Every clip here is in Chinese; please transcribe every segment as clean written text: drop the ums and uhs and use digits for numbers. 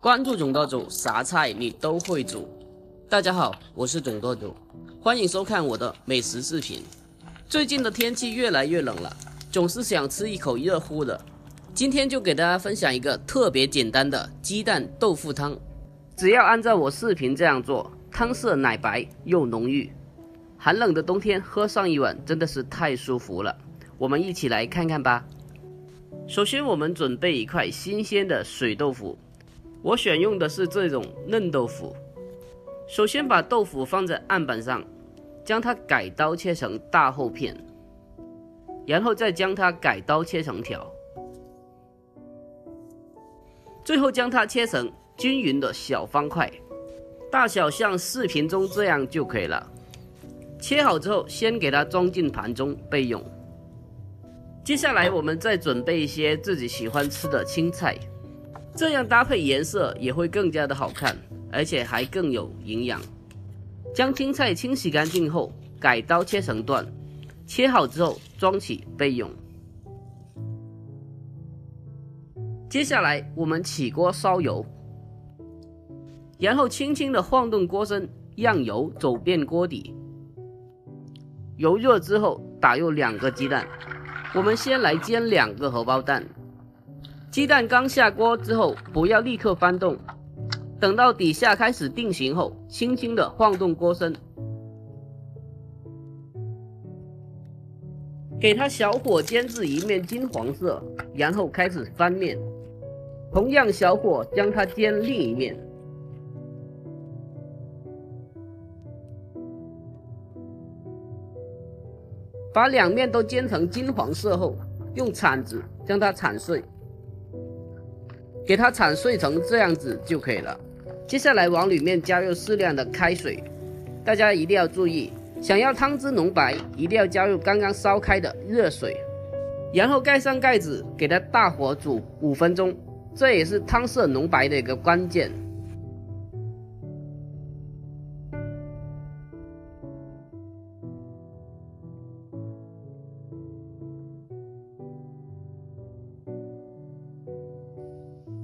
关注总舵主，啥菜你都会煮。大家好，我是总舵主，欢迎收看我的美食视频。最近的天气越来越冷了，总是想吃一口热乎的。今天就给大家分享一个特别简单的鸡蛋豆腐汤，只要按照我视频这样做，汤色奶白又浓郁，寒冷的冬天喝上一碗真的是太舒服了。我们一起来看看吧。首先我们准备一块新鲜的水豆腐，我选用的是这种嫩豆腐。首先把豆腐放在案板上，将它改刀切成大厚片，然后再将它改刀切成条，最后将它切成均匀的小方块，大小像视频中这样就可以了。切好之后，先给它装进盘中备用。接下来我们再准备一些自己喜欢吃的青菜，这样搭配颜色也会更加的好看，而且还更有营养。将青菜清洗干净后，改刀切成段，切好之后装起备用。接下来我们起锅烧油，然后轻轻的晃动锅身，让油走遍锅底。油热之后，打入2个鸡蛋，我们先来煎2个荷包蛋。鸡蛋刚下锅之后，不要立刻翻动，等到底下开始定型后，轻轻的晃动锅身，给它小火煎至一面金黄色，然后开始翻面，同样小火将它煎另一面。把2面都煎成金黄色后，用铲子将它铲碎，给它铲碎成这样子就可以了。接下来往里面加入适量的开水，大家一定要注意，想要汤汁浓白，一定要加入刚刚烧开的热水，然后盖上盖子，给它大火煮5分钟，这也是汤色浓白的一个关键。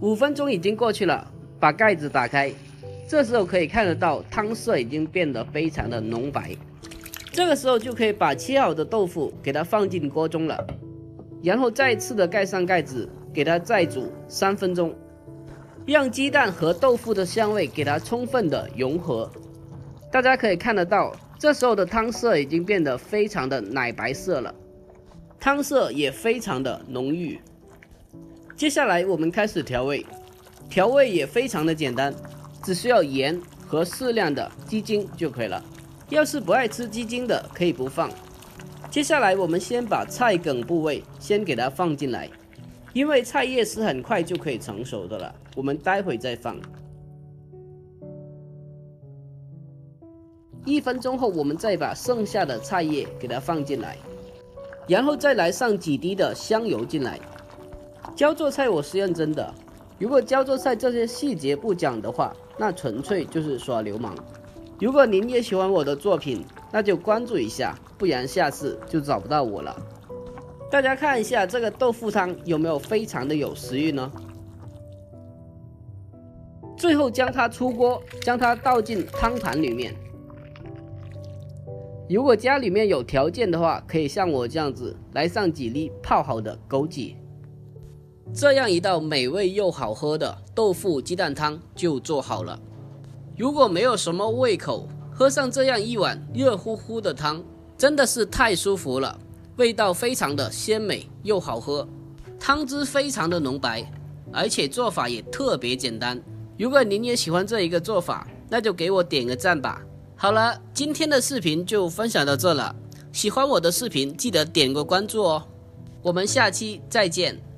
5分钟已经过去了，把盖子打开，这时候可以看得到汤色已经变得非常的浓白。这个时候就可以把切好的豆腐给它放进锅中了，然后再次的盖上盖子，给它再煮3分钟，让鸡蛋和豆腐的香味给它充分的融合。大家可以看得到，这时候的汤色已经变得非常的奶白色了，汤色也非常的浓郁。接下来我们开始调味，调味也非常的简单，只需要盐和适量的鸡精就可以了。要是不爱吃鸡精的可以不放。接下来我们先把菜梗部位先给它放进来，因为菜叶是很快就可以成熟的了，我们待会再放。1分钟后，我们再把剩下的菜叶给它放进来，然后再来上几滴的香油进来。教做菜我是认真的，如果教做菜这些细节不讲的话，那纯粹就是耍流氓。如果您也喜欢我的作品，那就关注一下，不然下次就找不到我了。大家看一下这个豆腐汤有没有非常的有食欲呢？最后将它出锅，将它倒进汤盘里面。如果家里面有条件的话，可以像我这样子来上几粒泡好的枸杞。这样一道美味又好喝的豆腐鸡蛋汤就做好了。如果没有什么胃口，喝上这样一碗热乎乎的汤，真的是太舒服了，味道非常的鲜美又好喝，汤汁非常的浓白，而且做法也特别简单。如果您也喜欢这一个做法，那就给我点个赞吧。好了，今天的视频就分享到这了，喜欢我的视频记得点个关注哦，我们下期再见。